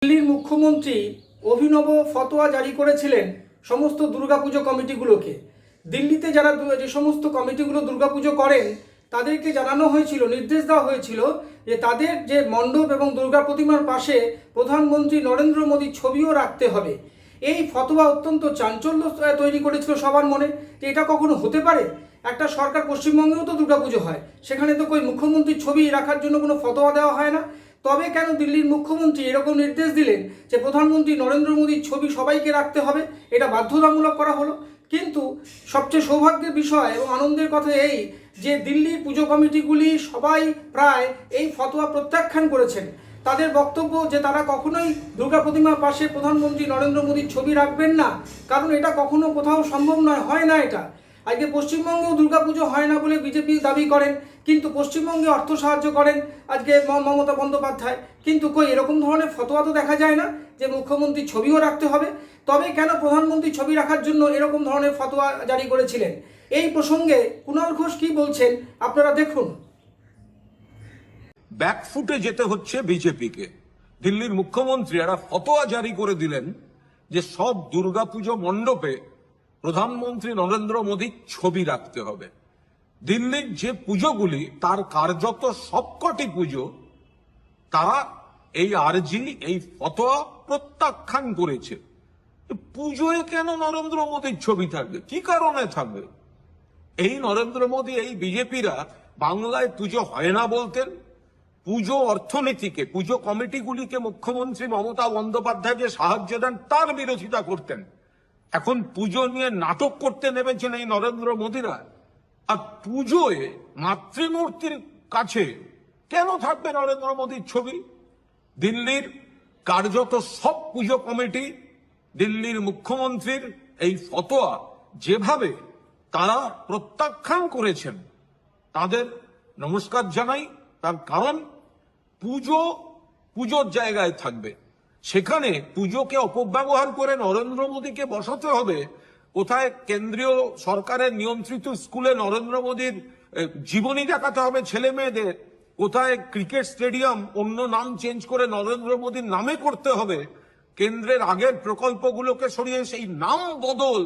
দিল্লির মুখ্যমন্ত্রী অভিনব ফতোয়া জারি করেছিলেন সমস্ত দুর্গাপুজো কমিটিগুলোকে। দিল্লিতে যারা যে সমস্ত কমিটিগুলো দুর্গাপুজো করেন তাদেরকে জানানো হয়েছিল, নির্দেশ দেওয়া হয়েছিল যে তাদের যে মণ্ডপ এবং দুর্গা প্রতিমার পাশে প্রধানমন্ত্রী নরেন্দ্র মোদীর ছবিও রাখতে হবে। এই ফতোয়া অত্যন্ত চাঞ্চল্য তৈরি করেছিল সবার মনে যে এটা কখনো হতে পারে। একটা সরকার, পশ্চিমবঙ্গেও তো দুর্গাপুজো হয়, সেখানে তো কই মুখ্যমন্ত্রীর ছবি রাখার জন্য কোনো ফতোয়া দেওয়া হয় না। তবে কেন দিল্লির মুখ্যমন্ত্রী এরকম নির্দেশ দিলেন যে প্রধানমন্ত্রী নরেন্দ্র মোদীর ছবি সবাইকে রাখতে হবে, এটা বাধ্যতামূলক করা হলো? কিন্তু সবচেয়ে সৌভাগ্যের বিষয় এবং আনন্দের কথা এই যে দিল্লির পুজো কমিটিগুলি সবাই প্রায় এই ফতোয়া প্রত্যাখ্যান করেছেন। তাদের বক্তব্য যে তারা কখনোই দুর্গা প্রতিমার পাশে প্রধানমন্ত্রী নরেন্দ্র মোদীর ছবি রাখবেন না, কারণ এটা কখনো কোথাও সম্ভব নয়, হয় না এটা। আজকে পশ্চিমবঙ্গেও দুর্গাপুজো হয় না বলে বিজেপি দাবি করেন, কিন্তু পশ্চিমবঙ্গে অর্থ সাহায্য করেন আজকে মমতা বন্দ্যোপাধ্যায়। কিন্তু কই এরকম ধরনের ফতোয়া তো দেখা যায় না যে মুখ্যমন্ত্রীর ছবিও রাখতে হবে। তবে কেন প্রধানমন্ত্রী ছবি রাখার জন্য এরকম ধরনের ফতোয়া জারি করেছিলেন? এই প্রসঙ্গে কুণাল ঘোষ কি বলছেন আপনারা দেখুন। ব্যাকফুটে যেতে হচ্ছে বিজেপিকে। দিল্লির মুখ্যমন্ত্রী একটা ফতোয়া জারি করে দিলেন যে সব দুর্গাপুজো মণ্ডপে প্রধানমন্ত্রী নরেন্দ্র মোদীর ছবি রাখতে হবে। দিল্লির যে পুজোগুলি তার কার্যত সবকটি পুজো তারা এই আর্জি, এই ফতোয়া প্রত্যাখ্যান করেছে। পুজোয় কেন নরেন্দ্র মোদীর ছবি থাকবে? কি কারণে থাকবে? এই নরেন্দ্র মোদী, এই বিজেপিরা বাংলায় পুজো হয় না বলতেন, পুজো অর্থনীতিকে, পুজো কমিটিগুলিকে মুখ্যমন্ত্রী মমতা বন্দ্যোপাধ্যায় যে সাহায্য দেন তার বিরোধিতা করতেন। এখন পুজো নিয়ে নাটক করতে নেমেছেন এই নরেন্দ্র মোদীরা। আর পুজোয় মাতৃমূর্তির কাছে কেন থাকবে নরেন্দ্র মোদীর ছবি? দিল্লির কার্যত সব পুজো কমিটি দিল্লির মুখ্যমন্ত্রীর এই ফতোয়া যেভাবে তারা প্রত্যাখ্যান করেছেন তাদের নমস্কার জানাই। তার কারণ পুজোর জায়গায় থাকবে, সেখানে পুজোকে অপব্যবহার করে নরেন্দ্র মোদীকে বসাতে হবে। কোথায় কেন্দ্রীয় সরকারের নিয়ন্ত্রিত স্কুলে নরেন্দ্র মোদীর জীবনী দেখাতে হবে ছেলে মেয়েদের, কোথায় ক্রিকেট স্টেডিয়াম অন্য নাম চেঞ্জ করে নরেন্দ্র মোদীর নামে করতে হবে, কেন্দ্রের আগের প্রকল্পগুলোকে সরিয়ে সেই নাম বদল,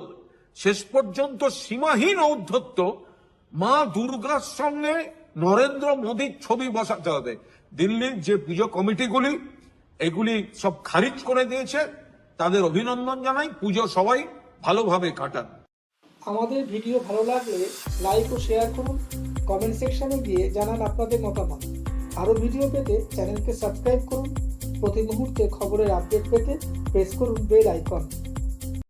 শেষ পর্যন্ত সীমাহীন ঔদ্ধত্য, মা দুর্গার সঙ্গে নরেন্দ্র মোদীর ছবি বসাতে হবে। দিল্লির যে পুজো কমিটিগুলি এগুলি সব খারিজ করে দিয়েছে, তাদের অভিনন্দন জানাই। পুজো সবাই ভালোভাবে কাটান। আমাদের ভিডিও ভালো লাগলে লাইক ও শেয়ার করুন, কমেন্ট সেকশনে গিয়ে জানান আপনাদের মতামত। আরও ভিডিও পেতে চ্যানেলকে সাবস্ক্রাইব করুন। প্রতি মুহূর্তে খবরের আপডেট পেতে প্রেস করুন বেল আইকন।